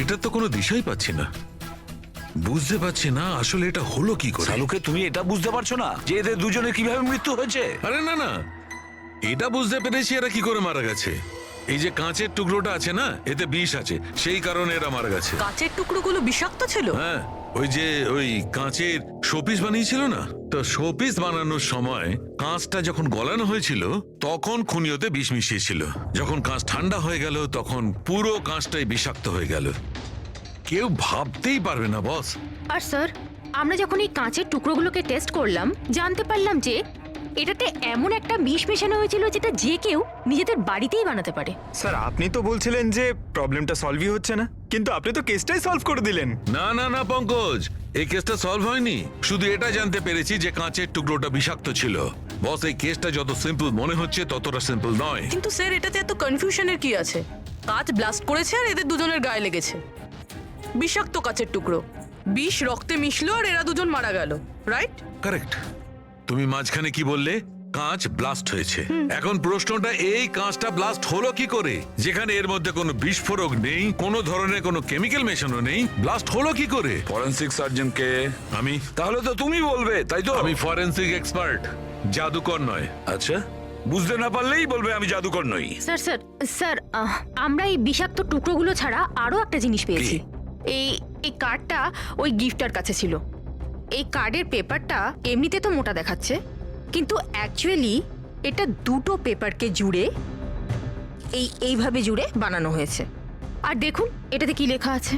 এটা তো কোনো দিশাই পাচ্ছি না, বুঝতে পারছি না আসলে এটা হলো কি করে। শালুকে তুমি এটা বুঝতে পারছো না যে এদের দুজনের কিভাবে মৃত্যু হয়েছে? আরে না না, এটা বুঝতে পেরেছি এরা কি করে মারা গেছে। এই যে কাঁচের টুকরোটা আছে না, এতে বিষ আছে, সেই কারণে এরা মারা গেছে। কাঁচের টুকরোগুলো বিষাক্ত ছিল? হ্যাঁ, ওই কাঁচের শোপিস বানিয়েছিল না, তো শোপিস বানানোর সময় কাঁচটা যখন গলানো হয়েছিল তখন খুনিওতে বিষ মিশিয়েছিল। যখন কাঁচ ঠান্ডা হয়ে গেল তখন পুরো কাঁচটাই বিষাক্ত হয়ে গেল। কেউ ভাবতেই পারবে না বস। আর স্যার, আমরা যখন এই কাঁচের টুকরোগুলোকে টেস্ট করলাম, জানতে পারলাম যে এটাতে এমন একটা বিষ মেশানো হয়েছিল যেটা যে কেউ নিজেদের বাড়িতেই বানাতে পারে। স্যার, আপনি তো বলছিলেন যে প্রবলেমটা সলভই হচ্ছে না, কিন্তু আপনি তো কেসটাই সলভ করে দিলেন। না না না পঙ্কজ, এই কেসটা সলভ হয়নি। শুধু এটা জানতে পেরেছি যে কাঁচের টুকরোটা বিষাক্ত ছিল। বস, এই কেসটা যত সিম্পল মনে হচ্ছে ততটা সিম্পল নয়। কিন্তু স্যার, এটাতে এত কনফিউশনের কি আছে? কাঁচ ব্লাস্ট করেছে আর এদের দুজনের গায়ে লেগেছে। বিষাক্ত কাঁচের টুকরো, বিষ রক্তে মিশলো আর এরা দুজন মারা গেল, রাইট? কারেক্ট। তুমি মাঝখানে কি বললে? কাঁচ ব্লাস্ট হয়েছে। এখন প্রশ্নটা, এই কাঁচটা ব্লাস্ট হলো কি করে? যেখানে এর মধ্যে কোনো বিস্ফোরক নেই, কোনো ধরনের কোনো কেমিক্যাল মেশানো নেই, ব্লাস্ট হলো কি করে? ফরেনসিক সার্জন কে? আমি। তাহলে তো তুমি বলবে, তাই তো? আমি ফরেনসিক এক্সপার্ট, জাদুকর নয়। আচ্ছা, বুঝতে না পারলেই বলবে আমি জাদুকর নই। স্যার স্যার স্যার, আমরা এই বিষাক্ত টুকরোগুলো ছাড়া আরো একটা জিনিস পেয়েছি। এই এই কার্ডটা ওই গিফটার কাছে ছিল। এই কার্ডের পেপারটা এমনিতে তো মোটা দেখাচ্ছে, কিন্তু অ্যাকচুয়ালি এটা দুটো পেপারকে জুড়ে এইভাবে জুড়ে বানানো হয়েছে। আর দেখুন এটাতে কি লেখা আছে।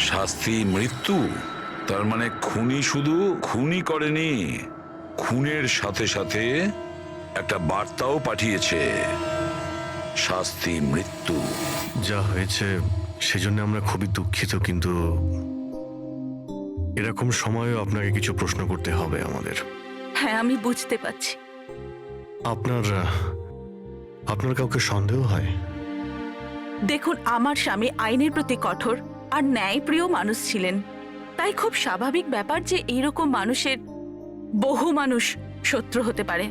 শাস্তি মৃত্যু। তার মানে খুনি শুধু খুনই করেনি, খুনের সাথে সাথে একটা বার্তাও পাঠিয়েছে, শাস্তি মৃত্যু। যা হয়েছে সেজন্য আমরা খুবই দুঃখিত, কিন্তু এরকম সময়ও আপনাকে কিছু প্রশ্ন করতে হবে আমাদের। হ্যাঁ, আমি বুঝতে পারছি। আপনার কাউকে সন্দেহ হয়? দেখুন, আমার স্বামী আইনের প্রতি কঠোর আর ন্যায়প্রিয় মানুষ ছিলেন, তাই খুব স্বাভাবিক ব্যাপার যে এইরকম মানুষের বহু মানুষ শত্রু হতে পারে।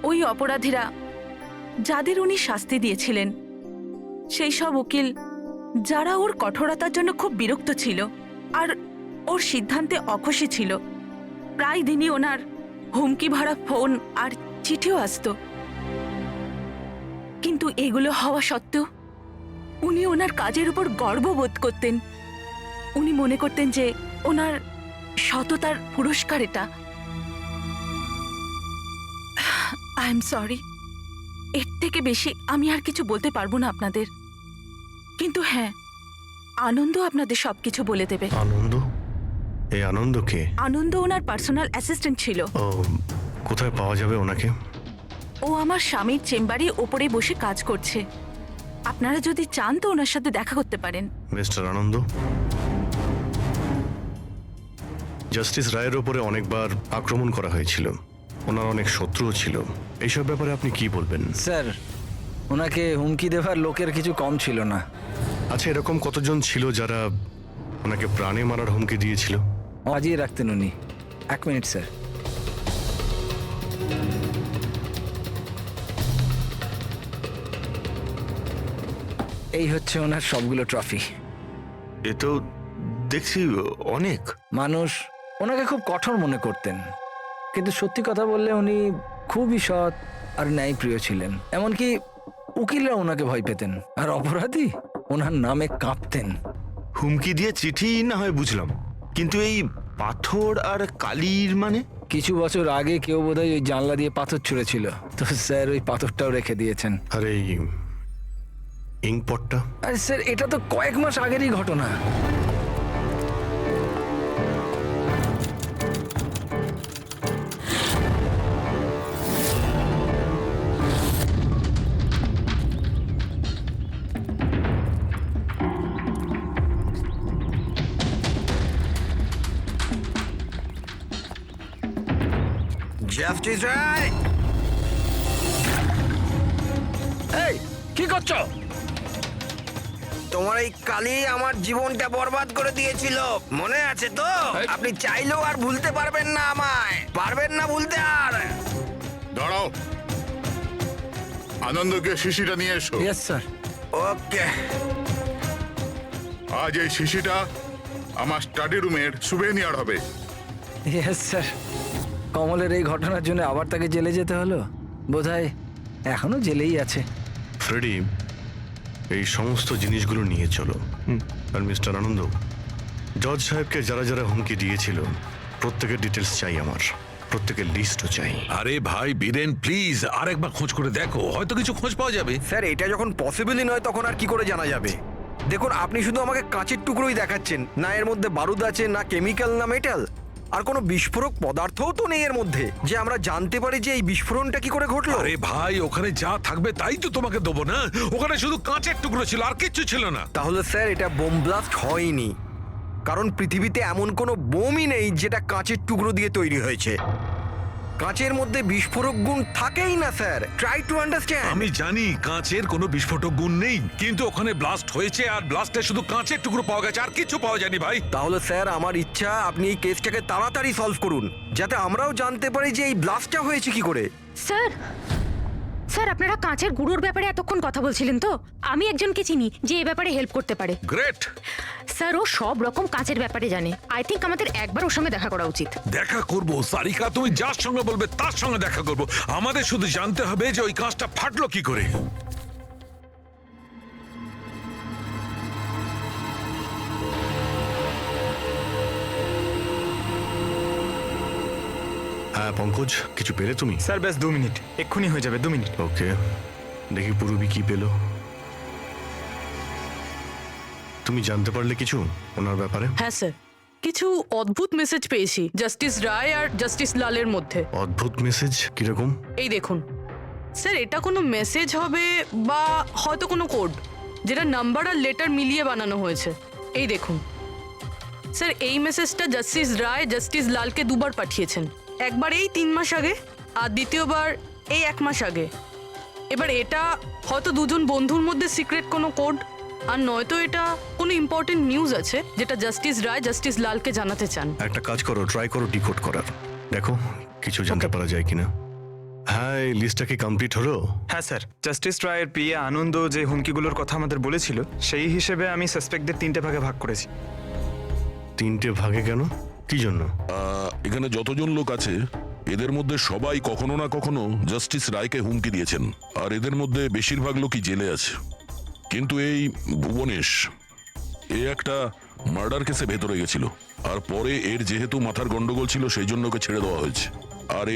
ওই অপরাধীরা যাদের উনি শাস্তি দিয়েছিলেন, সেই সব উকিল যারা ওর কঠোরতার জন্য খুব বিরক্ত ছিল আর ওর সিদ্ধান্তে অখুশি ছিল, প্রায় দিনই ওনার হুমকি ভরা ফোন আর চিঠিও আসতো। কিন্তু এগুলো হওয়া সত্ত্বেও উনি ওনার কাজের উপর গর্ববোধ করতেন। উনি মনে করতেন যে ওনার সততার পুরস্কার এটা। আই এম সরি, এর থেকে বেশি আমি আর কিছু বলতে পারবো না আপনাদের। কিন্তু হ্যাঁ, আনন্দ আপনাদের সবকিছু বলে দেবে। আনন্দ? এই আনন্দ কে? আনন্দ ওনার পার্সোনাল অ্যাসিস্ট্যান্ট ছিল। ও, কোথায় পাওয়া যাবে ওনাকে? ও আমার স্বামীর চেম্বারে ওপরে বসে কাজ করছে। আপনারা যদি চান তো ওনার সাথে দেখা করতে পারেন। মিস্টার আনন্দ, জাস্টিস রায়ের ওপরে অনেকবার আক্রমণ করা হয়েছিল, ওনার অনেক শত্রুও ছিল। এইসব ব্যাপারে আপনি কি বলবেন? স্যার, ওনাকে হুমকি দেওয়ার লোকের কিছু কম ছিল না। আচ্ছা, এরকম কতজন ছিল যারা ওনাকে প্রাণে মারার হুমকি দিয়েছিল? বাজিয়ে রাখতেন উনি। 1 মিনিট স্যার। এই হচ্ছে ওনার সবগুলো ট্রফি। এ তো দেখছি অনেক। মানুষ ওনাকে খুব কঠোর মনে করতেন, কিন্তু সত্যি কথা বললে উনি খুবই সৎ আর ন্যায়প্রিয় ছিলেন। এমনকি উকিলরা ওনাকে ভয় পেতেন, আর অপরাধী ওনার নামে কাঁপতেন। হুমকি দিয়ে চিঠি না হয় বুঝলাম, কিন্তু এই পাথর আর কালির মানে? কিছু বছর আগে কেউ বোধহয় ওই জানলা দিয়ে পাথর ছুঁড়েছিল, তো স্যার ওই পাথরটাও রেখে দিয়েছেন। আর এই ইঙ্কপটটা? আরে স্যার, এটা তো কয়েক মাস আগেরই ঘটনা। এই কি করছো? তোমার এই কালি আমার জীবনটা বরবাদ করে দিয়েছিল, মনে আছে তো? আপনি চাইলেও আর ভুলতে পারবেন না, আমায় পারবেন না ভুলতে আর। দাঁড়াও, আনন্দকে শিশিটা নিয়ে এসো। Yes sir. ওকে। আজ এই শিশিটা আমার স্টাডি রুমের সুভেনিয়ার হবে। Yes sir. কমলের এই ঘটনার জন্য আবার তাকে জেলে যেতে হলো। বোধহয় এখনো জেলেই আছে। ফ্রেডি, এই সমস্ত জিনিসগুলো নিয়ে চলো। আর মিস্টার আনন্দ, জজ সাহেবকে যারা যারা হুমকি দিয়েছিল প্রত্যেকের ডিটেলস চাই আমার, প্রত্যেকের লিস্টও চাই। আরে ভাই বীরেন, প্লিজ আরেকবার খোঁজ করে দেখো, হয়তো কিছু খোঁজ পাওয়া যাবে। স্যার, এটা যখন পসিবলই নয় তখন আর কি করে জানা যাবে? দেখুন, আপনি শুধু আমাকে কাঁচের টুকরোই দেখাচ্ছেন, না এর মধ্যে বারুদ আছে, না কেমিক্যাল, না মেটাল, আর কোনো বিস্ফোরক পদার্থও তো নেই এর মধ্যে, যে আমরা জানতে পারি যে এই বিস্ফোরণটা কি করে ঘটলো। আরে ভাই, ওখানে যা থাকবে তাই তো তোমাকে দেবো না। ওখানে শুধু কাঁচের টুকরো ছিল, আর কিচ্ছু ছিল না। তাহলে স্যার এটা বোম ব্লাস্ট হয়নি, কারণ পৃথিবীতে এমন কোনো বোমই নেই যেটা কাঁচের টুকরো দিয়ে তৈরি হয়েছে। কাঁচের মধ্যে বিস্ফোরক গুণ থাকেই না স্যার, ট্রাই টু আন্ডারস্ট্যান্ড। আমি জানি কাঁচের কোনো বিস্ফোটক গুণ নেই, কিন্তু ওখানে ব্লাস্ট হয়েছে আর ব্লাস্টে শুধু কাঁচের টুকরো পাওয়া গেছে, আর কিছু পাওয়া যায়নি ভাই। তাহলে স্যার আমার ইচ্ছা আপনি এই কেসটাকে তাড়াতাড়ি সলভ করুন, যাতে আমরাও জানতে পারি যে এই ব্লাস্টটা হয়েছে কি করে। স্যার, স্যার আপনারা কাঁচের গুঁড়োর ব্যাপারে এতক্ষণ কথা বলছিলেন তো? আমি একজনকে চিনি যে এ ব্যাপারে হেল্প করতে পারে। গ্রেট। স্যার ও সব রকম কাঁচের ব্যাপারে জানে। আই থিঙ্ক আমাদের একবার ওর সঙ্গে দেখা করা উচিত। দেখা করবো সারিকা, তুমি যার সঙ্গে বলবে তার সঙ্গে দেখা করবো। আমাদের শুধু জানতে হবে যে ওই কাঁচটা ফাটলো কি করে। হ্যাঁ পঙ্কজ, কিছু পেলে তুমি? স্যার ব্যাস 2 মিনিট, এক্ষুনি হয়ে যাবে, 2 মিনিট। ওকে, দেখি পূরবী কি পেলো। তুমি জানতে পারলে কিছু ওনার ব্যাপারে? হ্যাঁ স্যার, কিছু অদ্ভুত মেসেজ পেয়েছি জাস্টিস রায় আর জাস্টিস লালের মধ্যে। অদ্ভুত মেসেজ? কিরকম? এই দেখুন স্যার, এটা কোনো মেসেজ হবে বা হয়তো কোনো কোড, যেটা নাম্বার আর লেটার মিলিয়ে বানানো হয়েছে। এই দেখুন স্যার, এই মেসেজটা জাস্টিস রায় জাস্টিস লালকে 2 বার পাঠিয়েছেন। একবার এই 3 মাস আগে, আর দ্বিতীয়বার এই 1 মাস আগে। এবার এটা হয়তো দুজন বন্ধুর মধ্যে সিক্রেট কোনো কোড, আর নয়তো এটা কোনো ইম্পর্টেন্ট নিউজ আছে যেটা জাস্টিস রায় জাস্টিস লালকে জানাতে চান। একটা কাজ করো, ট্রাই করো ডিকোড করার, দেখো কিছু জানতে পারা যায় কিনা। হ্যাঁ, এই লিস্টটা কি কমপ্লিট হলো? হ্যাঁ স্যার, জাস্টিস রায়ের পিএ আনন্দ যে হুমকিগুলোর কথা আমাদের বলেছিল, সেই হিসেবে আমি সাসপেক্টদের 3টে ভাগে ভাগ করেছি। 3টে ভাগে কেন, কি জন্য? এখানে যতজন লোক আছে এদের মধ্যে সবাই কখনো না কখনো জাস্টিস রায়কে হুমকি দিয়েছেন, আর এদের মধ্যে বেশিরভাগ লোকই জেলে আছে। কিন্তু এই ভুবনেশ, এ একটা মার্ডার কেসে ভেতরে গেছিল, আর পরে এর যেহেতু মাথার গন্ডগোল ছিল সেই জন্য ওকে ছেড়ে দেওয়া হয়েছে। আর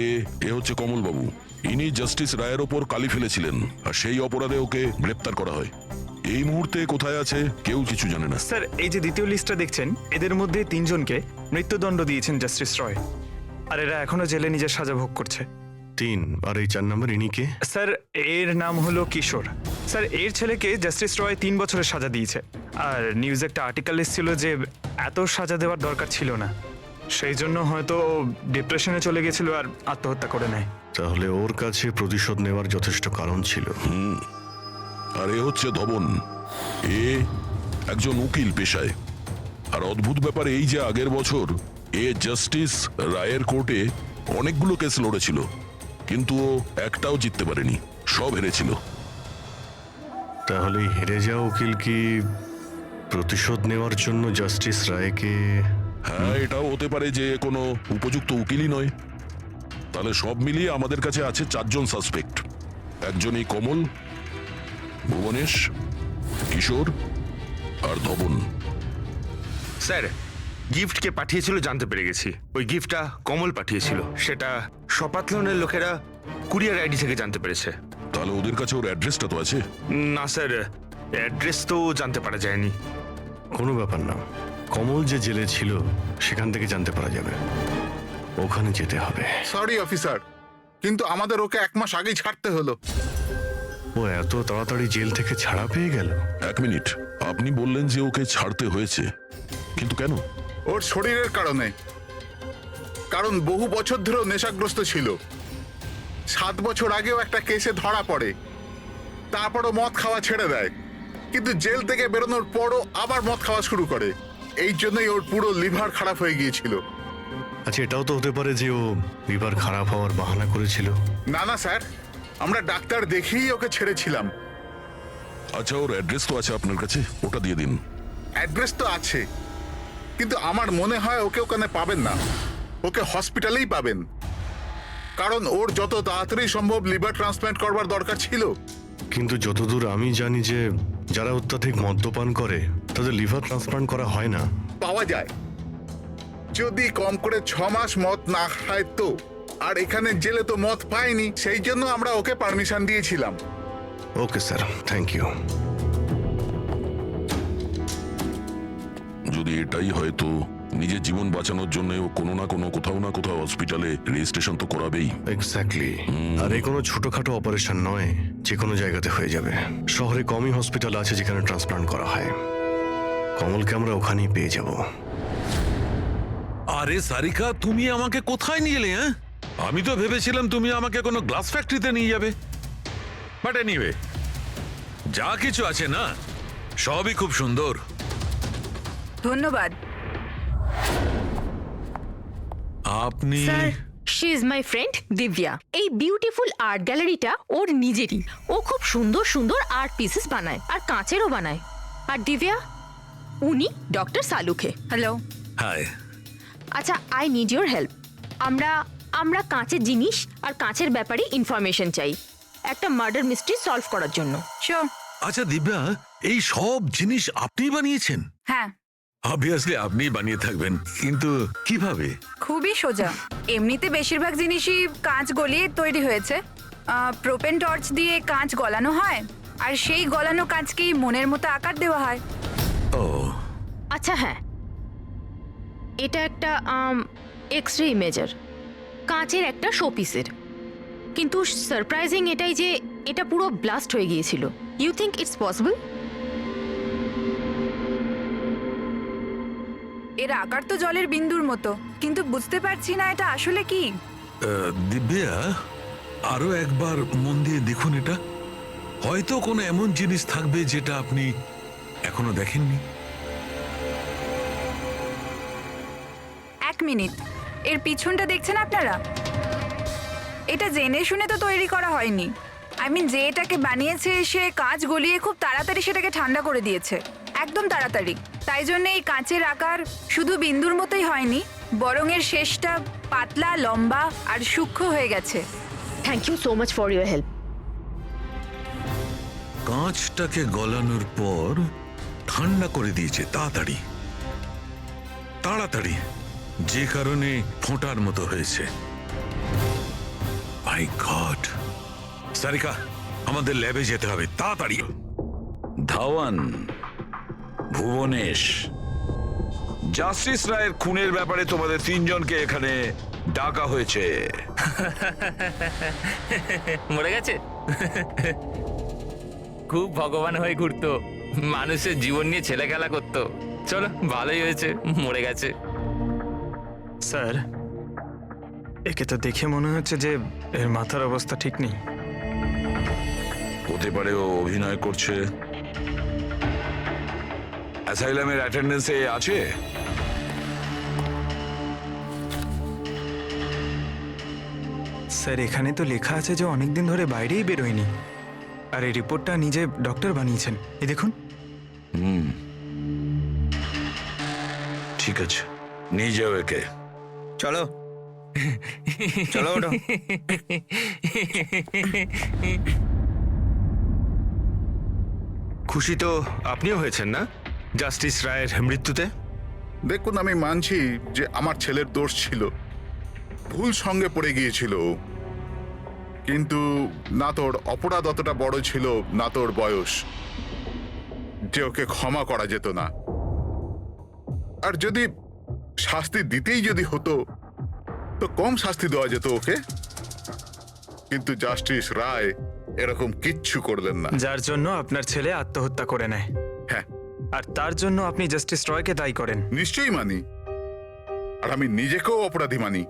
এ হচ্ছে কমলবাবু, ইনি জাস্টিস রায়ের ওপর কালি ফেলেছিলেন, আর সেই অপরাধে ওকে গ্রেপ্তার করা হয়। এই মুহূর্তে কোথায় আছে কেউ কিছু জানে না। স্যার, এই যে দ্বিতীয় লিস্টটা দেখছেন, এদের মধ্যে 3 জনকে মৃত্যুদণ্ড দিয়েছেন জাস্টিস রয়, আর এরা এখনো জেলে নিজের সাজা ভোগ করছে। 3, আর এই 4 নম্বর ইনি কে? স্যার, এর নাম হলো কিশোর। স্যার, এর ছেলেকে জাস্টিস রয় 3 বছরের সাজা দিয়েছে, আর নিউজে একটা আর্টিকেল এসেছিল যে এত সাজা দেওয়ার দরকার ছিল না, সেই জন্য হয়তো ডিপ্রেশনে চলে গেছিল আর আত্মহত্যা করে নেয়। তাহলে ওর কাছে প্রতিশোধ নেওয়ার যথেষ্ট কারণ ছিল। আর এ হচ্ছে ধবন, এ একজন উকিল পেশায়। আর অদ্ভুত ব্যাপার এই যে আগের বছর এ জাস্টিস রায়ের কোর্টে অনেকগুলো কেস লড়েছিল, কিন্তু ও একটাও জিততে পারেনি, সব হেরেছিল। তাহলে হেরে যাওয়া উকিল কি প্রতিশোধ নেওয়ার জন্য জাস্টিস রায়কে? হ্যাঁ, এটাও হতে পারে যে কোনো উপযুক্ত উকিলই নয়। তাহলে সব মিলিয়ে আমাদের কাছে আছে 4 জন সাসপেক্ট। একজনই কমল, ভুবনেশ, কিশোর আর ধবন। স্যার, গিফটকে পাঠিয়েছিল জানতে পেরে গেছি। ওই গিফটটা কমল পাঠিয়েছিল, সেটা সপাতলনের লোকেরা কুরিয়ার আইডি থেকে জানতে পেরেছে। তাহলে ওদের কাছে ওর অ্যাড্রেসটা তো আছে? না স্যার, অ্যাড্রেস তো জানতে পারা যায়নি। কোনো ব্যাপার না, কমল যে জেলে ছিল সেখান থেকে জানতে পারা যাবে, ওখানে যেতে হবে। সরি অফিসার, কিন্তু আমাদের ওকে 1 মাস আগেই ছাড়তে হলো। ও এত তাড়াতাড়ি জেল থেকে ছাড়া পেয়ে গেল? 1 মিনিট, আপনি বললেন যে ওকে ছাড়তে হয়েছে, কিন্তু কেন? ওর শরীরের কারণে। কারণ বহু বছর ধরেও নেশাগ্রস্ত ছিল। 7 বছর আগেও একটা কেসে ধরা পড়ে, তারপরও মদ খাওয়া ছেড়ে দেয়, কিন্তু জেল থেকে বেরোনোর পরও আবার মদ খাওয়া শুরু করে। এই জন্যই ওর পুরো লিভার খারাপ হয়ে গিয়েছিল। আচ্ছা, এটাও তো হতে পারে যে ও লিভার খারাপ হওয়ার বাহানা করেছিল। না না স্যার, আমরা ডাক্তার দেখিয়েই ওকে ছেড়েছিলাম। আচ্ছা, ওর অ্যাড্রেস তো আছে আপনার কাছে, ওটা দিয়ে দিন। অ্যাড্রেস তো আছে, কিন্তু আমার মনে হয় ওকে ওখানে পাবেন না, ওকে হসপিটালেই পাবেন। কারণ ওর যত তাড়াতাড়ি সম্ভব লিভার ট্রান্সপ্ল্যান্ট করবার দরকার ছিল। কিন্তু যতদূর আমি জানি যে যারা অত্যাধিক মদ্যপান করে তাদের লিভার ট্রান্সপ্লান্ট করা হয় না। পাওয়া যায়, যদি কম করে 6 মাস মদ না খায় তো। আর এখানে জেলে তো মদ পায়নি, সেই জন্য আমরা ওকে পারমিশন দিয়েছিলাম। Okay sir, thank you. যদি এটাই হয় তো নিজের জীবন বাঁচানোর জন্য ও কোনো না কোনো কোথাও না কোথাও হসপিটালে রেজিস্ট্রেশন তো করাবেই। এক্স্যাক্টলি। আর এই কোনো ছোটখাটো অপারেশন নয়, যে কোনো জায়গাতে হয়ে যাবে। শহরে কমই হসপিটাল আছে যেখানে ট্রান্সপ্লান্ট করা হয়। কমলকে আমরা ওখানেই পেয়ে যাব। আরে সারিকা, তুমি আমাকে কোথায় নিয়ে এলে? হ্যাঁ, আমি তো ভেবেছিলাম তুমি আমাকে কোনো গ্লাস ফ্যাক্টরিতে নিয়ে যাবে। বাট এনিওয়ে, যা কিছু আছে না, সবই খুব সুন্দর। ধন্যবাদ। আপনি sir, she is my friend Divya. এই বিউটিফুল আর্ট গ্যালারিটা ওর নিজেরই। ও খুব সুন্দর সুন্দর আর্ট পিসেস বানায়, আর কাঁচেরও বানায়। আর দিব্যা, উনি ডক্টর সালুখে। হ্যালো। হাই। আচ্ছা, আই নিড ইউর হেল্প। আমরা কাঁচের জিনিস আর কাঁচের ব্যাপারে ইনফরমেশন চাই একটা মার্ডার মিস্ট্রি সলভ করার জন্য। শিওর। আচ্ছা দিব্যা, এই সব জিনিস আপনি বানিয়েছেন? হ্যাঁ, অবভিয়াসলি আপনি বানিয়ে থাকবেন, কিন্তু কিভাবে? খুবই সোজা। এমনিতে বেশিরভাগ জিনিসই কাঁচ গলিয়ে তৈরি হয়েছে। প্রোপেন টর্চ দিয়ে কাঁচ গলানো হয়, আর সেই গলানো কাঁচকেই মনের মতো আকার দেওয়া হয়। ও আচ্ছা, হ্যাঁ, এটা একটা এক্স রে ইমেজার, কাঁচের একটা শোপিসের। কিন্তু সারপ্রাইজিং এটাই যে এটা পুরো ব্লাস্ট হয়ে গিয়েছিল। You think it's possible? এর আকার তো জলের বিন্দুর মতো, কিন্তু বুঝতে পারছি না এটা আসলে কি। দিব্যা, আরো একবার মন দিয়ে দেখুন এটা। হয়তো কোনো এমন জিনিস থাকবে যেটা আপনি এখনো দেখেননি। 1 মিনিট, এর পিছনটা দেখছেন আপনারা? এটা জেনে শুনে তো তৈরি করা হয়নি। আই মিন, যে এটাকে বানিয়েছে সে কাঁচ গলিয়ে খুব তাড়াতাড়ি সেটাকে ঠান্ডা করে দিয়েছে, একদম তাড়াতাড়ি। তাই জন্য এই কাঁচের আকার শুধু বিন্দুর মতোই হয়নি, বরং এর শেষটা পাতলা, লম্বা আর সূক্ষ্ম হয়ে গেছে। Thank you so much for your help. কাঁচটাকে গলানোর পর ঠান্ডা করে দিয়েছে তাড়াতাড়ি তাড়াতাড়ি, যে কারণে ফোঁটার মতো হয়েছে। মাই গড! সারিকা, আমাদের ল্যাবে যেতে হবে তাড়াতাড়ি। ধাওয়ান, ভুবনেশ, জাস্টিস রায়ের খুনের ব্যাপারে তোমাদের 3 জনকে এখানে ডাকা হয়েছে। মরে গেছে? খুব ভগবান হয়ে ঘুরতো, মানুষের জীবন নিয়ে ছেলে খেলা করতো। চলো, ভালোই হয়েছে মরে গেছে। স্যার, একে তো দেখে মনে হচ্ছে যে এর মাথার অবস্থা ঠিক নেই। হতে পারে ও অভিনয় করছে। অ্যাসাইলামের অ্যাটেন্ডেন্সে আছে? স্যার, এখানে তো লেখা আছে যে অনেকদিন ধরে বাইরেই বেরোয়নি, আর এই রিপোর্টটা নিজে ডক্টর বানিয়েছেন। এই দেখুন। ঠিক আছে, নিয়ে যাও একে। চলো চলো ওঠো। খুশি তো আপনিও হয়েছেন না জাস্টিস রায়ের মৃত্যুতে? দেখুন, আমি মানছি যে আমার ছেলের দোষ ছিল, ভুল সঙ্গে পড়ে গিয়েছিল ও। কিন্তু না তোর অপরাধ অতটা বড় ছিল, না তোর বয়স, যে ওকে ক্ষমা করা যেত না। আর যদি শাস্তি দিতেই যদি হতো তো কম শাস্তি দেওয়া যেত ওকে। কিন্তু জাস্টিস রায় এরকম কিচ্ছু করলেন না। যার জন্য আপনার ছেলে আত্মহত্যা করে নেয়। হ্যাঁ, আর তার জন্য আপনি জাস্টিস রয়কে দায়ী করেন। নিশ্চয়ই মানি, আর আমি নিজেকেও অপরাধী মানি।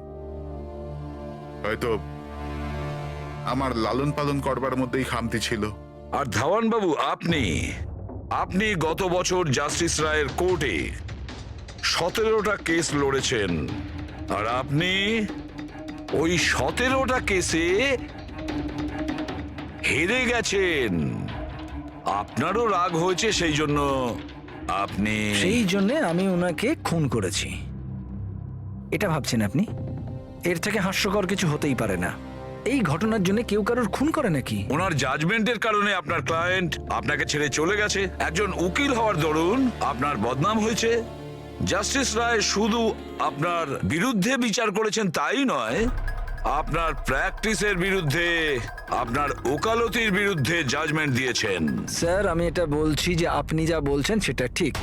হয়তো আমার লালন পালন করবার মধ্যেই খামতি ছিল। আর ধাওয়ান বাবু, আপনি গত বছর জাস্টিস রায়ের কোর্টে 17টা কেস লড়েছেন, আর আপনি ওই 17টা কেসে হেরে গেছেন। আপনারও রাগ হয়েছে সেই জন্য আপনি সেই জন্যে আমি ওনাকে খুন করেছি, এটা ভাবছেন আপনি? এর থেকে হাস্যকর কিছু হতেই পারে না। এই ঘটনার জন্য কেউ কারোর খুন করে নাকি? ওনার জাজমেন্টের কারণে আপনার ক্লায়েন্ট আপনাকে ছেড়ে চলে গেছে। একজন উকিল হওয়ার দরুন আপনার বদনাম হয়েছে। জাস্টিস রায় শুধু আপনার বিরুদ্ধে বিচার করেছেন তাই নয়, আপনার প্র্যাকটিসের বিরুদ্ধে, আপনার ওকালতির বিরুদ্ধে জাজমেন্ট দিয়েছেন। স্যার, আমি এটা বলছি যে আপনি যা বলছেন সেটা ঠিক,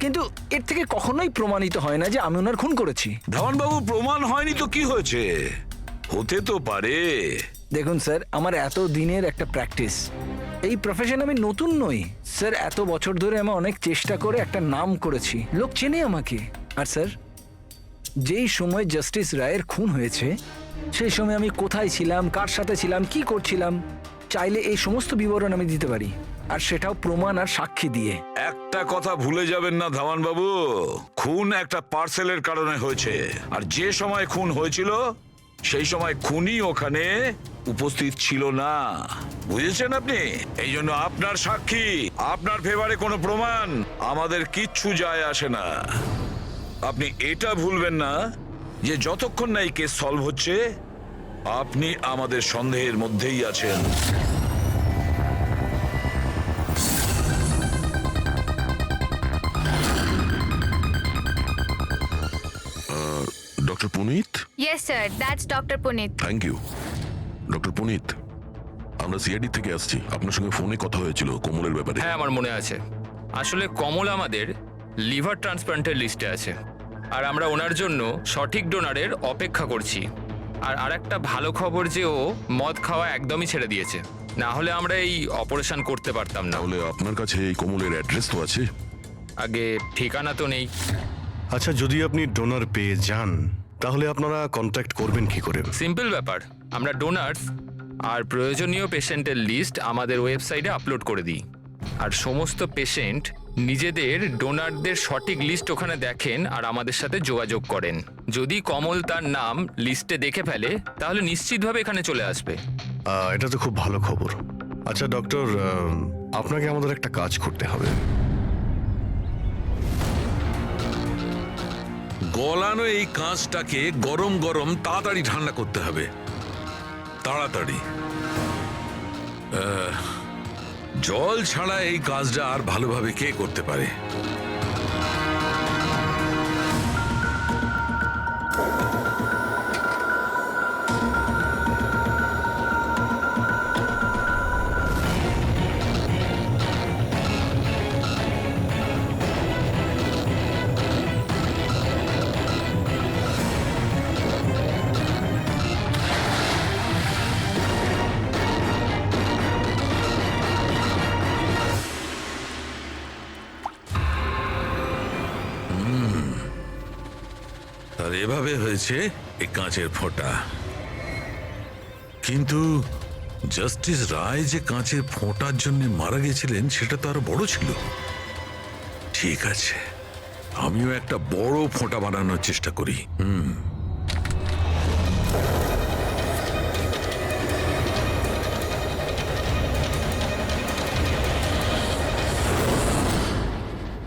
কিন্তু এর থেকে কখনোই প্রমাণিত হয় না যে আমি ওনার খুন করেছি। ধওয়ানবাবু, প্রমাণ হয়নি তো কি হয়েছে? হতে তো পারে। দেখুন স্যার, আমার এত দিনের একটা প্র্যাকটিস, এই প্রফেশন আমি নতুন নই স্যার। এত বছর ধরে আমি অনেক চেষ্টা করে একটা নাম করেছি, লোক চেনে আমাকে। আর স্যার, যেই সময় জাস্টিস রায়ের খুন হয়েছে সেই সময় আমি কোথায় ছিলাম, কার সাথে ছিলাম, কি করছিলাম, চাইলে এই সমস্ত বিবরণ আমি দিতে পারি, আর সেটাও প্রমাণ আর সাক্ষী দিয়ে। একটা কথা ভুলে যাবেন না ধওয়ানবাবু, খুন একটা পার্সেলের কারণে হয়েছে, আর যে সময় খুন হয়েছিল সেই সময় খুনি ওখানে উপস্থিত ছিল না। বুঝেছেন আপনি? এই জন্য আপনার সাক্ষী, আপনার ফেভারে কোনো প্রমাণ আমাদের কিচ্ছু যায় আসে না। আপনি এটা ভুলবেন না যে যতক্ষণ না এই কেস সলভ হচ্ছে আপনি আমাদের সন্দেহের মধ্যেই আছেন। Doctor Punit. Yes sir, that's doctor Punit. Thank you. Doctor Punit, আমরা সিআইডি থেকে আসছি, আপনার সঙ্গে ফোনে কথা হয়েছিল কোমলের ব্যাপারে। হ্যাঁ, আমার মনে আছে। আসলে কমল আমাদের লিভার ট্রান্সপ্লান্টের লিস্টে আছে, আর আমরা ওনার জন্য সঠিক ডোনারের অপেক্ষা করছি। আর আরেকটা ভালো খবর যে ও মদ খাওয়া একদমই ছেড়ে দিয়েছে, না হলে আমরা এই অপারেশন করতে পারতাম না। তাহলে আপনার কাছে এই কোমলের অ্যাড্রেস তো আছে? আগে ঠিকানা তো নেই। আচ্ছা, যদি আপনি ডোনার পেয়ে যান তাহলে আপনারা কন্ট্যাক্ট করবেন কি করে? সিম্পল ব্যাপার, আমরা ডোনার্স আর প্রয়োজনীয় পেশেন্টের লিস্ট আমাদের ওয়েবসাইটে আপলোড করে দিই, আর সমস্ত পেশেন্ট নিজেদের ডোনারদের সঠিক লিস্ট ওখানে দেখেন আর আমাদের সাথে যোগাযোগ করেন। যদি কমল তার নাম লিস্টে দেখে ফেলে তাহলে নিশ্চিতভাবে এখানে চলে আসবে। এটা তো খুব ভালো খবর। আচ্ছা ডক্টর, আপনাকে আমাদের একটা কাজ করতে হবে। গলানো এই কাঁচটাকে গরম গরম তাড়াতাড়ি ঠান্ডা করতে হবে, তাড়াতাড়ি। জল ছাড়া এই কাজটা আর ভালোভাবে কে করতে পারে? আর এভাবে হয়েছে এই কাঁচের ফোঁটা। কিন্তু জাস্টিস রায় যে কাঁচের ফোঁটার জন্য মারা গেছিলেন সেটা তো আরো বড় ছিল। ঠিক আছে, আমিও একটা বড় ফোঁটা বানানোর চেষ্টা করি।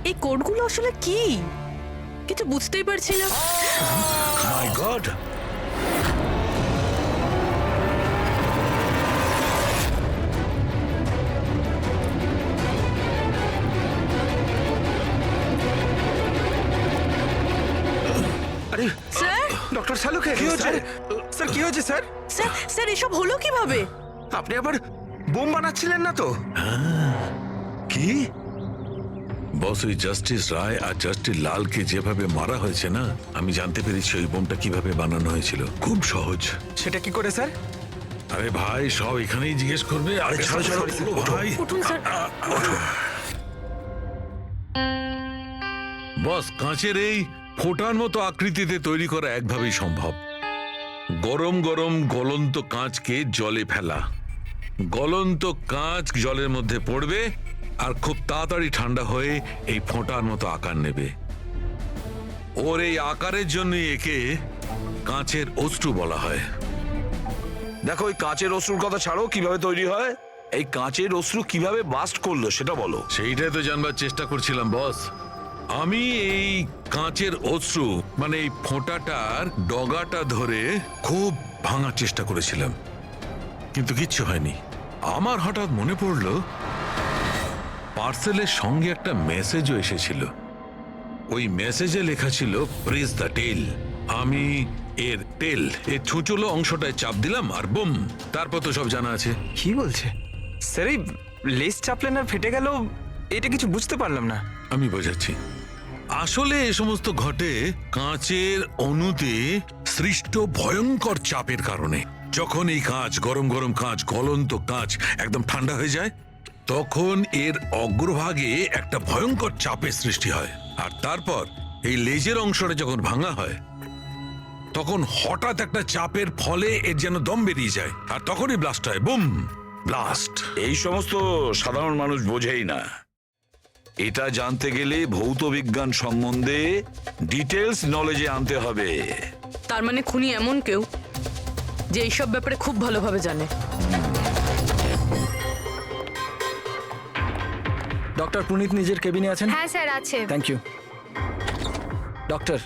এই কোডগুলো আসলে কি, কিছু বুঝতেই পারছি না। মাই গড! আরে স্যার, ডক্টর শালুকে কি হয়েছে স্যার? কি হয়েছে স্যার? স্যার, স্যার এসব হলো কিভাবে? আপনি আবার বোম বানাচ্ছিলেন না তো? কি বস, ওই জাস্টিস রায় আর জাস্টিস লালকে যেভাবে মারা হয়েছে না, আমি জানতে পেরেছি ওই বোমটা কিভাবে বানানো হয়েছিল। খুব সহজ। সেটা কি করে স্যার? আরে ভাই, সব এখানেই জিজ্ঞেস করবে। আরে ছাড়ো ছাড়ো, ভাই উঠুন স্যার। বস, কাঁচের এই ফোঁটার মতো আকৃতিতে তৈরি করা একভাবেই সম্ভব। গরম গরম গলন্ত কাঁচকে জলে ফেলা, গলন্ত কাঁচ জলের মধ্যে পড়বে আর খুব তাড়াতাড়ি ঠান্ডা হয়ে এই ফোঁটার মতো আকার নেবে। ওর এই আকারের জন্য একে কাঁচের অশ্রু বলা হয়। দেখো, ওই কাঁচের অস্ত্রর কথা ছাড়ো, কিভাবে তৈরি হয় এই কাঁচের অশ্রু কিভাবে বাস্ট করলো সেটা বলো। সেইটাই তো জানবার চেষ্টা করছিলাম বস। আমি এই কাঁচের অশ্রু মানে এই ফোঁটাটার ডগাটা ধরে খুব ভাঙার চেষ্টা করেছিলাম, কিন্তু কিচ্ছু হয়নি। আমার হঠাৎ মনে পড়লো পার্সেলের সঙ্গে একটা মেসেজও এসেছিল। ওই মেসেজে লেখা ছিল প্রেস দ্য টেল। আমি এর টেল এর ছুঁচলো অংশটায় চাপ দিলাম আর বুম, তারপর তো সব জানা আছে। কি বলছে স্যার? এই লেস চাপলেন আর ফেটে গেল, এটা কিছু বুঝতে পারলাম না। আমি বোঝাচ্ছি। আসলে এ সমস্ত ঘটে কাঁচের অণুতে সৃষ্ট ভয়ঙ্কর চাপের কারণে। যখন এই কাঁচ, গরম গরম কাঁচ, গলন্ত কাঁচ একদম ঠান্ডা হয়ে যায়, তখন এর অগ্রভাগে একটা ভয়ঙ্কর চাপের সৃষ্টি হয়। আর তারপর এই লেজের অংশটা যখন ভাঙা হয়, তখন হঠাৎ একটা চাপের ফলে এর যেন দম বেরিয়ে যায়, আর তখনই ব্লাস্ট হয়। Broom, blast. এই সমস্ত সাধারণ মানুষ বোঝেই না। এটা জানতে গেলে ভৌত বিজ্ঞান সম্বন্ধে ডিটেলস নলেজে আনতে হবে। তার মানে খুনি এমন কেউ যে এইসব ব্যাপারে খুব ভালোভাবে জানে। ডক্টর পুনিত নিজের কেবিনে আছেন? হ্যাঁ স্যার আছে। Thank you. ডক্টর,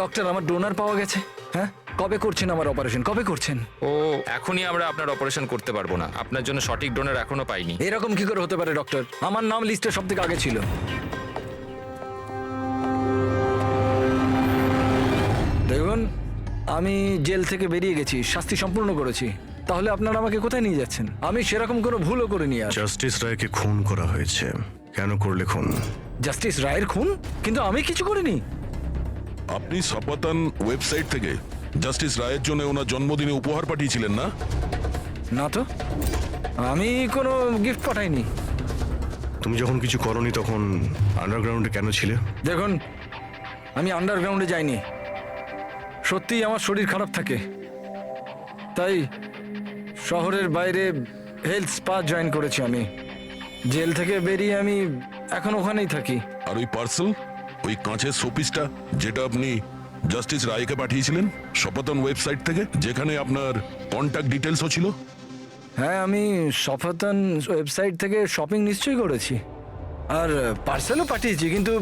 ডক্টর আমার ডোনার পাওয়া গেছে। হ্যাঁ, কবে করছেন আমার অপারেশন? কবে করছেন? ও এখনই আমরা আপনার অপারেশন করতে পারবো না, আপনার জন্য সঠিক ডোনার এখনো পাইনি। এরকম কি করে হতে পারে ডক্টর? আমার নাম লিস্টে সব থেকে আগে ছিল। দেখুন, আমি জেল থেকে বেরিয়ে গেছি, শাস্তি সম্পূর্ণ করেছি। তাহলে আপনারা আমাকে কোথায় নিয়ে যাচ্ছেন? আমি সেরকম কোনো ভুলও করিনি। আর জাস্টিস রায়কে খুন করা হয়েছে। কেন করলে খুন? জাস্টিস রায়ের খুন? কিন্তু আমি কিছু করিনি। আপনি সপাতান ওয়েবসাইট থেকে জাস্টিস রায়ের জন্য ওনার জন্মদিনে উপহার পাঠিয়েছিলেন না? না তো, আমি কোনো গিফট পাঠাইনি। তুমি যখন কিছু করনি তখন আন্ডারগ্রাউন্ডে কেন ছিলে? দেখুন, আমি আন্ডারগ্রাউন্ডে যাইনি। সত্যিই আমার শরীর খারাপ থাকে, তাই শহরের বাইরে হেলথ স্পা জয়েন করেছি আমি। জেল থেকে বেরিয়ে আমি এখন ওখানেই থাকি। আর ওই পার্সেল, ওই কাঁচের শোপিসটা যেটা আপনি জাস্টিস রায়কে পাঠিয়েছিলেন সপাতন ওয়েবসাইট থেকে, যেখানে আপনার কন্ট্যাক্ট ডিটেলসও ছিল? হ্যাঁ, আমি সফাতন ওয়েবসাইট থেকে শপিং নিশ্চয়ই করেছি, আর পার্সেলও পাঠিয়েছি, কিন্তু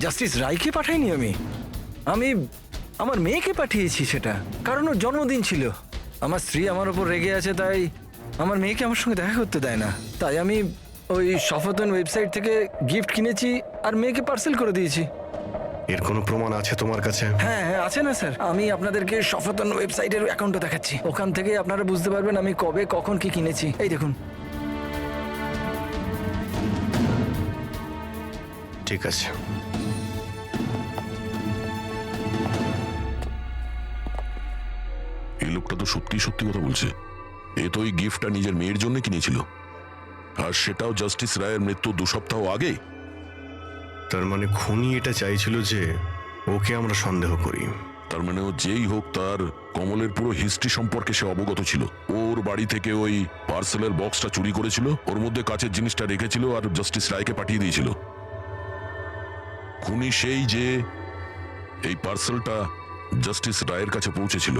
জাস্টিস রায়কে পাঠাইনি। আমি আমার মেয়েকে পাঠিয়েছি সেটা, কারণ ওর জন্মদিন ছিল। আমার স্ত্রী আমার ওপর রেগে আছে, তাই আমার মেয়েকে আমার সঙ্গে দেখা করতে দেয় না। তাই আমি ওই সফাতন ওয়েবসাইট থেকে গিফট কিনেছি আর মেয়েকে পার্সেল করে দিয়েছি। এর কোনো প্রমাণ আছে তোমার কাছে? হ্যাঁ হ্যাঁ, আছে না স্যার। আমি আপনাদেরকে সফাতন ওয়েবসাইটের অ্যাকাউন্টটা দেখাচ্ছি, ওখান থেকে আপনারা বুঝতে পারবেন আমি কবে কখন কি কিনেছি। এই দেখুন। ঠিক আছে। এই লোকটা তো সত্যি সত্যি কথা বলছে। এ তো ওই গিফটটা নিজের মেয়ের জন্য কিনেছিল, আর সেটাও জাস্টিস রায়ের মৃত্যু 2 সপ্তাহ আগে। তার মানে খুনি এটা চাইছিল যে ওকে আমরা সন্দেহ করি। তার মানে ও যেই হোক, তার কমলের পুরো হিস্ট্রি সম্পর্কে সে অবগত ছিল। ওর বাড়ি থেকে ওই পার্সেলের বক্সটা চুরি করেছিল, ওর মধ্যে কাচের জিনিসটা রেখেছিল আর জাস্টিস রায়কে পাঠিয়ে দিয়েছিল। খুনি সেই যে এই পার্সেলটা জাস্টিস রায়ের কাছে পৌঁছেছিল।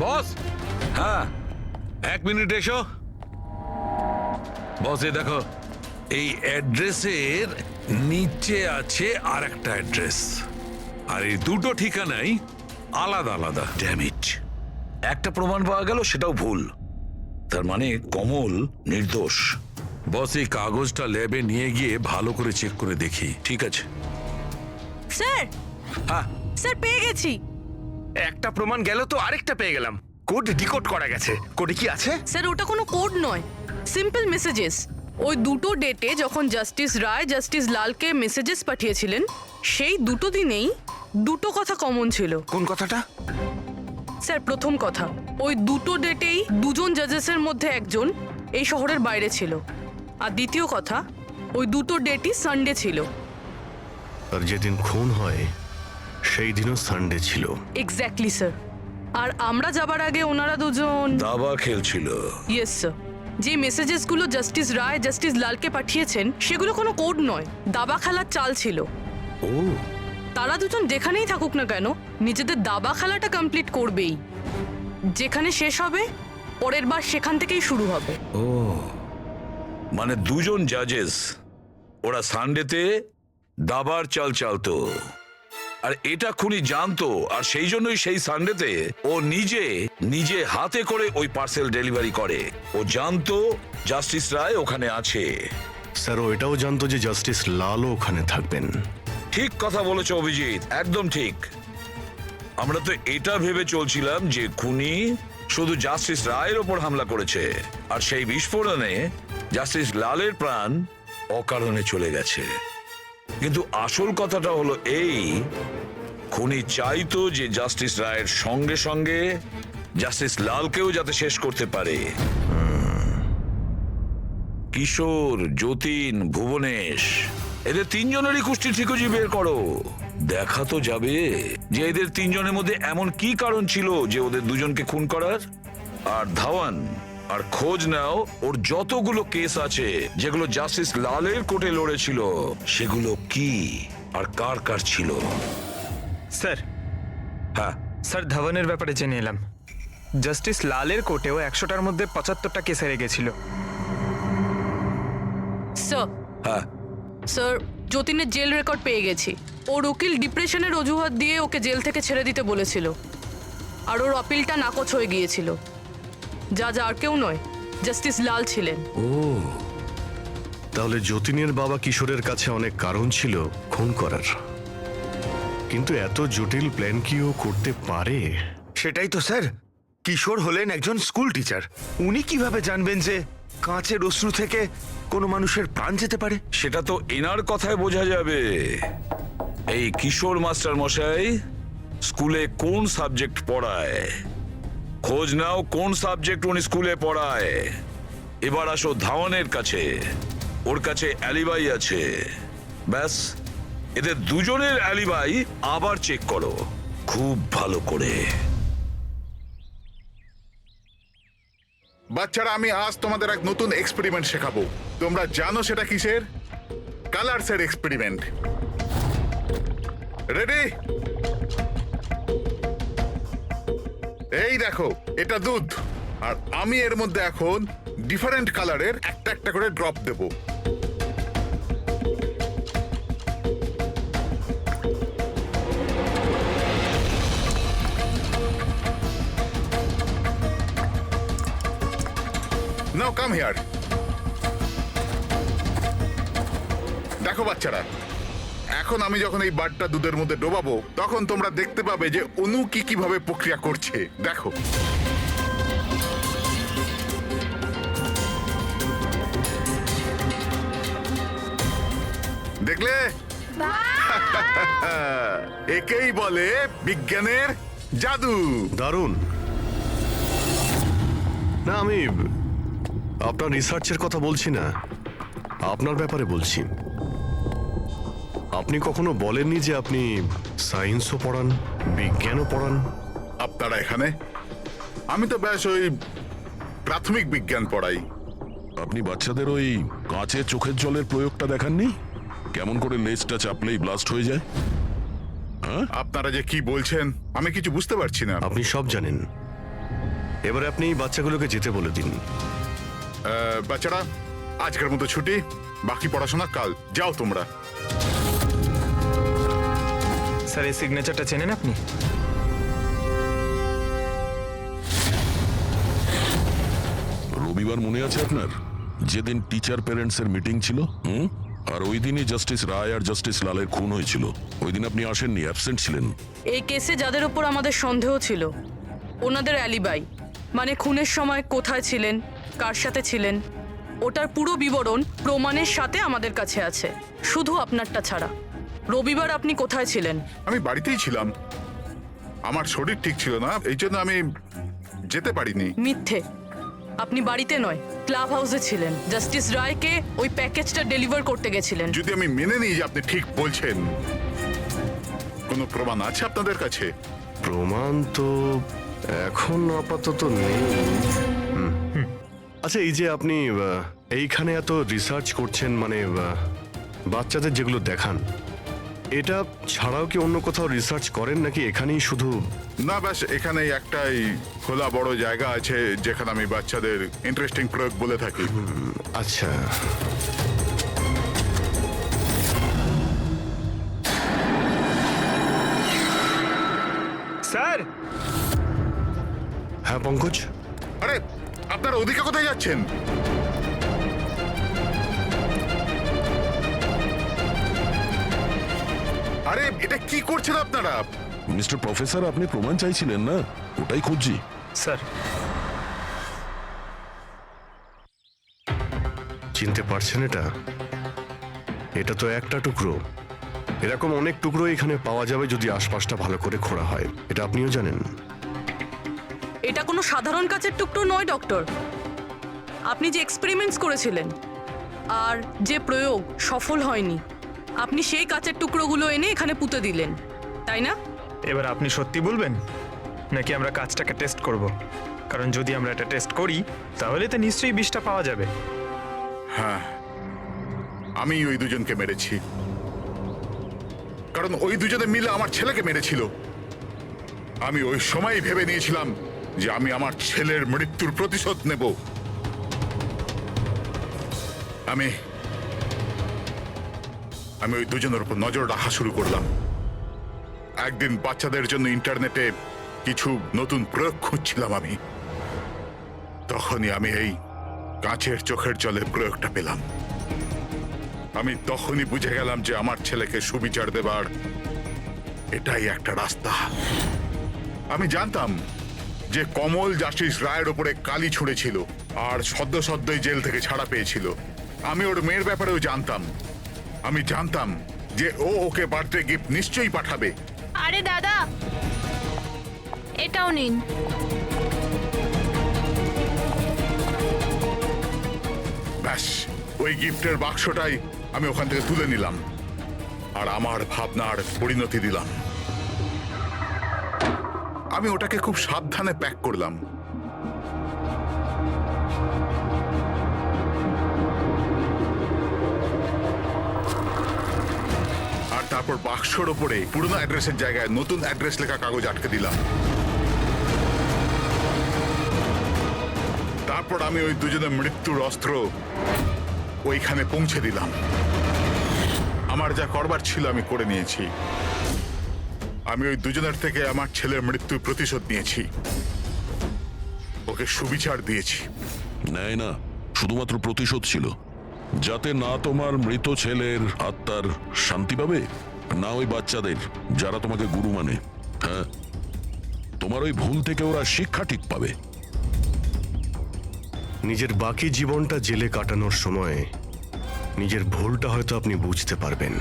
বস, হ্যাঁ, 1 মিনিট এসো। বস, এ দেখো, এই অ্যাড্রেসের নিচে আছে আর একটা অ্যাড্রেস, আর এই দুটো ঠিকানাই আলাদা আলাদা। ড্যামিট, একটা প্রমাণ পাওয়া গেল, সেটাও ভুল। তার মানে কমল নির্দোষ। বস, এই কাগজটা ল্যাবে নিয়ে গিয়ে ভালো করে চেক করে দেখি। ঠিক আছে। স্যার, হ্যাঁ, স্যার পেয়ে গেছি। একটা প্রমাণ গেল তো আরেকটা পেয়ে গেলাম। কোড ডিকোড করা গেছে। কোডে কি আছে? স্যার, ওটা কোনো কোড নয়, সিম্পল মেসেজেস। ওই দুটো ডেটে যখন জাস্টিস রায় জাস্টিস লালকে মেসেজেস পাঠিয়েছিলেন, সেই দুটো দিনেই দুটো কথা কমন ছিল। কোন কথাটা? স্যার, প্রথম কথা, ওই দুটো ডেটেই দুজন জাজেসের মধ্যে একজন এই শহরের বাইরে ছিল। আর দ্বিতীয় কথা, ওই দুটো ডেটই সানডে ছিল। আর যেদিন খুন হয় সেই দিনও সানডে ছিল। Exactly sir. আর আমরা যাবার আগে ওনারা দুজন দাবা খেলছিল। Yes sir. যে মেসেজেসগুলো জাস্টিস রায় জাস্টিস লালকে পাঠিয়েছেন সেগুলো কোনো কোড নয়, দাবা খেলার চাল ছিল। ও, তারা দুজন যেখানেই থাকুক না কেন নিজেদের দাবা খেলাটা কমপ্লিট করবেই। যেখানে শেষ হবে পরের বার সেখান থেকেই শুরু হবে। ও, মানে দুজন জাজেস ওরা সানডেতে দাবার চাল চালতো, আর এটা খুনি জানতো, আর সেই জন্যই সেই সানডেতে ও নিজে হাতে করে ওই পার্সেল ডেলিভারি করে। ও জানতো জাস্টিস রায় ওখানে আছে। স্যার ও এটাও জানতো যে জাস্টিস লালও ওখানে থাকবেন। ঠিক কথা বলেছো অভিজিৎ, একদম ঠিক। আমরা তো এটা ভেবে চলছিলাম যে খুনি শুধু জাস্টিস রায়ের ওপর হামলা করেছে, আর সেই বিস্ফোরণে জাস্টিস লালের প্রাণ অকারণে চলে গেছে। কিন্তু আসল কথাটা হলো এই, খুনি চাইতো যে জাস্টিস রায়ের সঙ্গে সঙ্গে জাস্টিস লালকেও যাতে শেষ করতে পারে। কিশোর, যতীন, ভুবনেশ, এদের তিনজনেরই কুষ্টি ঠিকুজি বের করো। দেখা তো যাবে যে এদের তিনজনের মধ্যে এমন কি কারণ ছিল যে ওদের দুজনকে খুন করার। আর ধাওয়ান, আর খোঁজ নাও ওর যতগুলো কেস আছে যেগুলো জাস্টিস লালের কোর্টে লড়েছিল, সেগুলো কি আর কার কার ছিল। স্যার, হ্যাঁ, স্যার ধাওয়ানের ব্যাপারে জেনে এলাম। জাস্টিস লালের কোর্টেও 100টার মধ্যে 75টা কেস হেরে গেছিল। স্যার, হ্যাঁ, স্যার যতীনের জেল রেকর্ড পেয়ে গেছি। ওর উকিল ডিপ্রেশনের অজুহাত দিয়ে ওকে জেল থেকে ছেড়ে দিতে বলেছিল, আর ওর আপিলটা নাকচ হয়ে গিয়েছিল। যা আর কেউ নয়, জাস্টিস লাল ছিলেন। তাহলে যতীনের বাবা কিশোরের কাছে অনেক কারণ ছিল খুন করার, কিন্তু এত জটিল প্ল্যান কি ও করতে পারে? সেটাই তো স্যার, কিশোর হলেন একজন স্কুল টিচার। উনি কিভাবে জানবেন যে কাঁচের অশ্রু থেকে কোনো মানুষের প্রাণ যেতে পারে? সেটা তো এনার কথায় বোঝা যাবে। এই কিশোর মাস্টার মশাই স্কুলে কোন সাবজেক্ট পড়ায়, খোঁজ নাও কোন সাবজেক্ট উনি স্কুলে পড়ায়। এবার আসো ধাওয়ানের কাছে, ওর কাছে অ্যালিবাই আছে। ব্যাস, এদের দুজনের অ্যালিবাই আবার চেক করো খুব ভালো করে। বাচ্চারা, আমি আজ তোমাদের এক নতুন এক্সপেরিমেন্ট শেখাবো। তোমরা জানো সেটা কিসের? কালারসের এক্সপেরিমেন্ট। রেডি? এই দেখো, এটা দুধ, আর আমি এর মধ্যে এখন ডিফারেন্ট কালারের একটা একটা করে drop Dev. Now come here. দেখো বাচ্চারা, এখন আমি যখন এই বারটা দুধের মধ্যে ডোবাবো তখন তোমরা দেখতে পাবে যে অনু কিভাবে প্রক্রিয়া করছে। দেখো, দেখলে? একেই বলে বিজ্ঞানের জাদু। দারুণ না, আমি আপনার রিসার্চের কথা বলছি না, আপনার ব্যাপারে বলছি। আপনি কখনো বলেননি যে আপনি সায়েন্সও পড়ান, বিজ্ঞানও পড়ান? আপনারা এখানে? আমি তো ব্যাস ওই প্রাথমিক বিজ্ঞান পড়াই। আপনি বাচ্চাদের ওই কাঁচের চোখের জলের প্রয়োগটা দেখাননি? কেমন করে লেজটা চাপলেই ব্লাস্ট হয়ে যায়? আপনারা যে কি বলছেন আমি কিছু বুঝতে পারছি না। আপনি সব জানেন, এবারে আপনি এই বাচ্চাগুলোকে যেতে বলে দিন। বাচ্চারা, আজকের মতো ছুটি, বাকি পড়াশোনা কাল। যাও তোমরা। স্যার, এই সিগনেচারটা চেনেন আপনি? রবিবার মনে আছে আপনার, যেদিন টিচার প্যারেন্টসের মিটিং ছিল? আর ওই দিনই জাস্টিস রায় আর জাস্টিস লালের খুন হয়েছিল। ওই দিন আপনি আসেননি, অ্যাবসেন্ট ছিলেন। এই কেসে যাদের উপর আমাদের সন্দেহ ছিল, ওনাদের অ্যালিবাই, মানে খুনের সময় কোথায় ছিলেন, কার সাথে ছিলেন, ওটার পুরো বিবরণ প্রমাণের সাথে আমাদের কাছে আছে, শুধু আপনারটা ছাড়া। রবিবার আপনি কোথায় ছিলেন? আমি বাড়িতেই ছিলাম। আমার শরীর ঠিক ছিল না, এই জন্য আমি যেতে পারিনি। মিথ্যে। আপনি বাড়িতে নয় ক্লাব হাউসে ছিলেন, জাস্টিস রায়কে ওই প্যাকেজটা ডেলিভার করতে গেছিলেন। যদি আমি মেনে নিই যে আপনি ঠিক বলছেন, কোনো প্রমাণ আছে আপনাদের কাছে? প্রমাণ তো এখন আপাতত নেই। আচ্ছা, এই যে আপনি এইখানে এত রিসার্চ করছেন, মানে বাচ্চাদের যেগুলো দেখান, এটা ছাড়াও কি অন্য কোথাও রিসার্চ করেন নাকি এখানেই শুধু? না, ব্যাস এখানেই একটাই খোলা বড় জায়গা আছে যেখানে আমি বাচ্চাদের ইন্টারেস্টিং প্রয়োগ বলে থাকি। আচ্ছা, স্যার। হ্যাঁ পঙ্কজ, আরে আপনারা ওদিকে কোথায় যাচ্ছেন? আরে এটা কি করছেন আপনারা? মিস্টার প্রফেসর, আপনি প্রমাণ চাইছিলেন না? ওটাই খুঁজছি। স্যার, চিনতে পারছেন এটা? এটা তো একটা টুকরো। এরকম অনেক টুকরো এখানে পাওয়া যাবে যদি আশপাশটা ভালো করে খোঁড়া হয়। এটা আপনিও জানেন। এটা কোনো সাধারণ কাচের টুকরো নয় ডক্টর। আপনি যে এক্সপেরিমেন্টস করেছিলেন আর যে প্রয়োগ সফল হয়নি, আপনি সেই কাচের টুকরোগুলো এনে এখানে পুঁতে দিলেন, তাই না? এবার আপনি সত্যি বলবেন নাকি আমরা কাজটাকে টেস্ট করব? কারণ যদি আমরা এটা টেস্ট করি তাহলে তো নিশ্চয়ই বিষটা পাওয়া যাবে। হ্যাঁ, আমি ওই দুজনকে মেরেছি, কারণ ওই দুজনে মিলে আমার ছেলেকে মেরেছিল। আমি ওই সময় ভেবে নিয়েছিলাম যে আমি আমার ছেলের মৃত্যুর প্রতিশোধ নেব। আমি ওই দুজনের উপর নজর রাখা শুরু করলাম। একদিন বাচ্চাদের জন্য ইন্টারনেটে কিছু নতুন প্রয়োগ খুঁজছিলাম আমি, তখনই আমি এই কাঁচের চোখের জলের প্রয়োগটা পেলাম। আমি তখনই বুঝে গেলাম যে আমার ছেলেকে সুবিচার দেবার এটাই একটা রাস্তা। আমি জানতাম যে কমল জাস্টিস রায়ের উপরে কালি ছুঁড়েছিল আর সদ্যই জেল থেকে ছাড়া পেয়েছিল। আমি ওর মেয়ের ব্যাপারেও জানতাম। আমি জানতাম যে ও ওকে বার্থডে গিফট নিশ্চয়ই পাঠাবে। আরে দাদা, এটাও নিন। ব্যাস, ওই গিফটের বাক্সটাই আমি ওখান থেকে তুলে নিলাম আর আমার ভাবনার পরিণতি দিলাম। আমি ওটাকে খুব সাবধানে প্যাক করলাম। আর তারপর বাক্সর ওপরে পুরনো অ্যাড্রেসের জায়গায় নতুন অ্যাড্রেস লেখা কাগজ আটকে দিলাম। তারপর আমি ওই দুজনের মৃত্যুর অস্ত্র ওইখানে পৌঁছে দিলাম। আমার যা করবার ছিল আমি করে নিয়েছি। আমি ওই দুজনের থেকে আমার ছেলের মৃত্যুর প্রতিশোধ নিয়েছি, ওকে সুবিচার দিয়েছি। নেয় না, শুধুমাত্র প্রতিশোধ ছিল, যাতে না তোমার মৃত ছেলের আত্মার শান্তি পাবে, না ওই বাচ্চাদের যারা তোমাকে গুরু মানে। হ্যাঁ, তোমার ওই ভুল থেকে ওরা শিক্ষা ঠিক পাবে। নিজের বাকি জীবনটা জেলে কাটানোর সময় নিজের ভুলটা হয়তো আপনি বুঝতে পারবেন।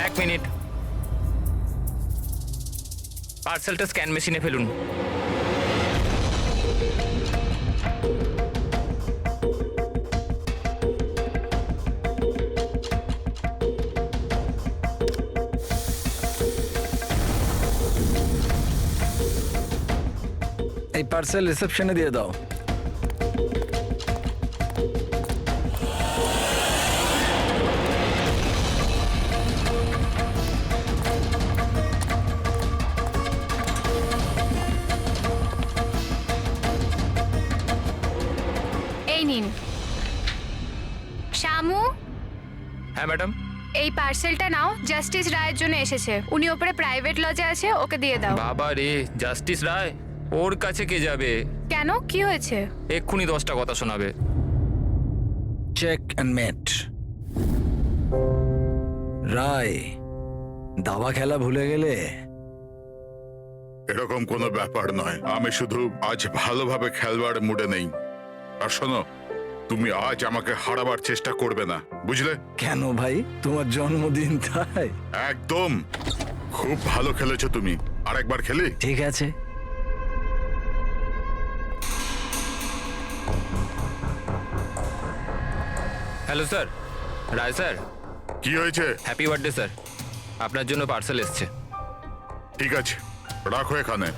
এক মিনিট, পার্সেলটা স্ক্যান মেশিনে ফেলুন। এই পার্সেল রিসেপশনে দিয়ে দাও। এই নিন। শামু, হ্যাঁ ম্যাডাম। এই পার্সেলটা নাও, জাস্টিস রায়ের জন্য এসেছে। উনি ওপরে প্রাইভেট লজে আছে, ওকে দিয়ে দাও। বাবা রে, জাস্টিস রায়? ওর কাছে কে যাবে? কেন, কি হয়েছে? এক্ষুনি 10টা কথা শোনাবে। চেক অ্যান্ড মেট। রায়, দাবা খেলা ভুলে গেলে? এরকম কোনো ব্যাপার নয়, আমি শুধু আজ ভালোভাবে খেলবার মুডে নেই। আর শোনো, তুমি আজ আমাকে হারাবার চেষ্টা করবে না, বুঝলে? কেন ভাই, তোমার জন্মদিন তাই? একদম। খুব ভালো খেলেছো তুমি, আরেকবার খেলি? ঠিক আছে। হ্যালো স্যার, রায় স্যার, কি হয়েছে? Happy birthday sir. আপনার জন্য পার্সেল এসছে। ঠিক আছে, রাখো এখানে।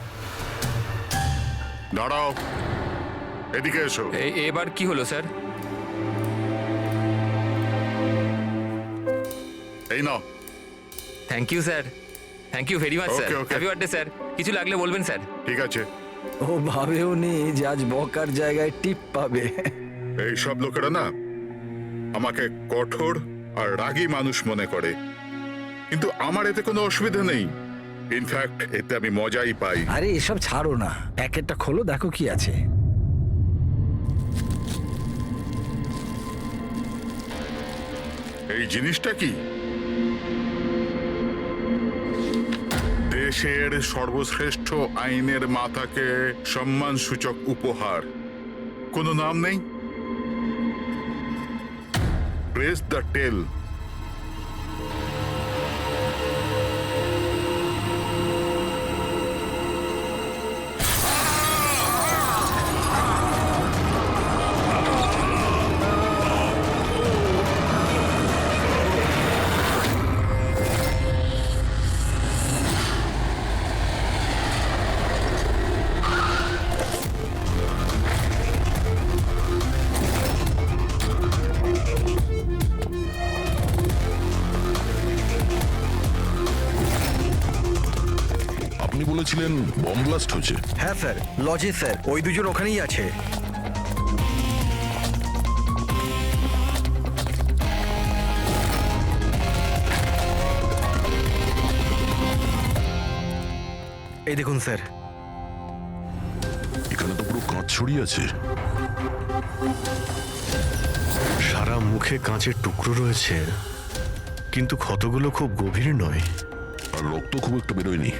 দাঁড়াও, এদিকে এসো। এবার কি হলো স্যার? এই নাও। Thank you sir, thank you very much sir. Okay, okay. Happy birthday sir. কিছু লাগলে বলবেন স্যার। ঠিক আছে। ও ভাবেও নি যে আজ বকার জায়গায় টিপ পাবে। এই সব লোকেরা না আমাকে কঠোর আর রাগী মানুষ মনে করে, কিন্তু আমার এতে কোনো অসুবিধা নেই। ইনফ্যাক্ট এতে আমি মজাই পাই। আরে এসব ছাড়ো না, প্যাকেটটা খোলো, দেখো কি আছে। এই জিনিসটা কি? দেশের সর্বশ্রেষ্ঠ আইনের মাতাকে সম্মান সূচক উপহার। কোনো নাম নেই? প্রেস দ্য টেল। আপনি বলেছিলেন বম ব্লাস্ট হয়েছে। হ্যাঁ স্যার, লজে স্যার, ওই দুজন ওখানেই আছে। এই দেখুন স্যার। এখানে তো পুরো কাঁচ ছড়িয়ে আছে। সারা মুখে কাঁচের টুকরো রয়েছে, কিন্তু ক্ষতগুলো খুব গভীর নয়। আর রক্ত খুব একটা বেরোয়নি।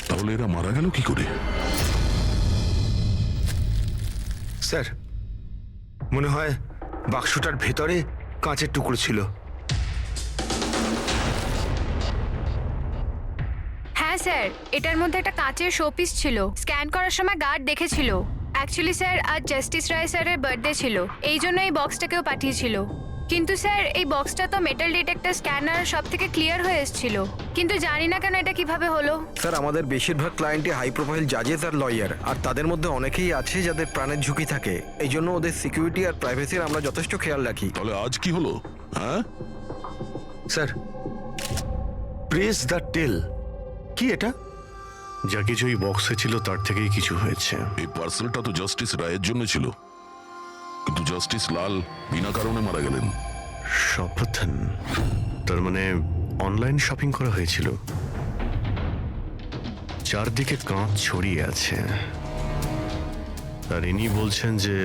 তাহলে এরা মারা গেল কি করে? স্যার, মনে হয় বাক্সটার ভেতরে কাঁচের টুকরো ছিল। হ্যাঁ স্যার, এটার মধ্যে একটা কাঁচের শোপিস ছিল। স্ক্যান করার সময় গার্ড দেখেছিল। অ্যাকচুয়ালি স্যার, আজ জাস্টিস রায় স্যারের বার্থডে ছিল, এই জন্য এই বক্সটাকেও পাঠিয়েছিল। কিন্তু স্যার, এই বক্সটা তো মেটাল ডিটেক্টর স্ক্যানার সব থেকে ক্লিয়ার হয়ে এসেছিল, কিন্তু জানি না কেন এটা কিভাবে হলো। স্যার, আমাদের বেশিরভাগ ক্লায়েন্টই হাই প্রোফাইল জাজেস আর লয়ার, আর তাদের মধ্যে অনেকেই আছে যাদের প্রাণের ঝুঁকি থাকে। এই জন্য ওদের সিকিউরিটি আর প্রাইভেসির আমরা যথেষ্ট খেয়াল রাখি। তাহলে আজ কি হলো? হ্যাঁ স্যার, প্রেস দ্য টেল কি এটা? যা কিছু এই বক্সে ছিল তার থেকেই কিছু হয়েছে। এই পার্সেলটা তো জাস্টিস রায়ের জন্য ছিল, কিন্তু জাস্টিস লাল বিনা কারণে মারা গেলেন। শপথন, তার মানে অনলাইন শপিং করা হয়েছিল। চারদিকে কাঁচ ছড়িয়ে আছে, আর ইনি বলছেন যে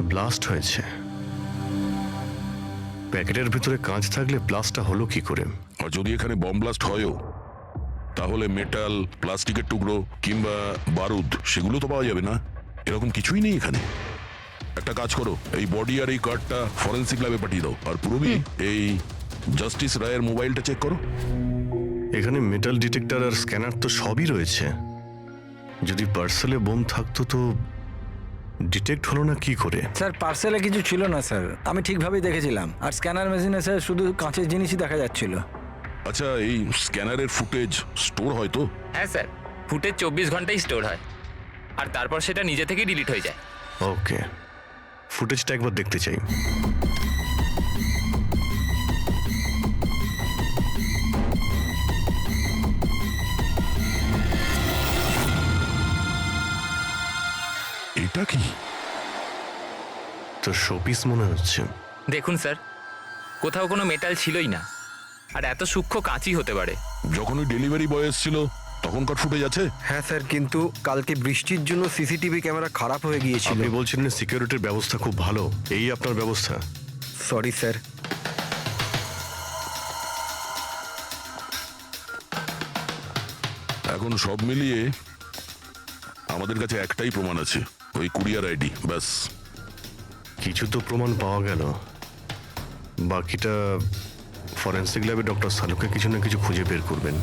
ব্লাস্ট হয়েছে। প্যাকেটের ভিতরে কাঁচ থাকলে ব্লাস্টটা হলো কি করে? আর যদি এখানে বম ব্লাস্ট হয়ও, তাহলে মেটাল, প্লাস্টিকের টুকরো কিংবা বারুদ সেগুলো তো পাওয়া যাবে না। এরকম কিছুই নেই এখানে। একটা কাজ করো, এই বডি আর এই কার্ডটা ফরেন্সিক ল্যাবে পাঠিয়ে দাও। আর পুরবি, এই জাস্টিস রায়ের মোবাইলটা চেক করো। এখানে মেটাল ডিটেক্টর আর স্ক্যানার তো সবই রয়েছে। যদি পার্সেলে বোম থাকতো তো ডিটেক্ট হলো না কি করে? স্যার, পার্সেলে কিছু ছিল না স্যার, আমি ঠিকভাবেই দেখেছিলাম। আর স্ক্যানার মেশিনে স্যার শুধু কাঁচের জিনিসই দেখা যাচ্ছিল। আচ্ছা, এই স্ক্যানারের ফুটেজ স্টোর হয় তো? হ্যাঁ স্যার, ফুটেজ 24 ঘন্টাই স্টোর হয়, আর তারপর সেটা নিজে থেকেই ডিলিট হয়ে যায়। ওকে, ফুটেজটা একবার দেখতে চাই। এটা কি? তো শোপিস মনে হচ্ছে। দেখুন স্যার, কোথাও কোনো মেটাল ছিলই না, আর এত সূক্ষ্ম কাঁচই হতে পারে। যখন ওই ডেলিভারি বয় এসেছিল তখনকার ফুটেজ আছে? হ্যাঁ স্যার, কিন্তু কালকে বৃষ্টির জন্য সিসিটিভি ক্যামেরা খারাপ হয়ে গিয়েছিল। আপনি বলছিলেন সিকিউরিটির ব্যবস্থা খুব ভালো, এই আপনার ব্যবস্থা? Sorry sir. এখন সব মিলিয়ে আমাদের কাছে একটাই প্রমাণ আছে, ওই কুরিয়ার আইডি, ব্যাস। কিছু তো প্রমাণ পাওয়া গেল, বাকিটা ফরেন্সিক ল্যাবে ডক্টর সালুকে কিছু না কিছু খুঁজে বের করবেন।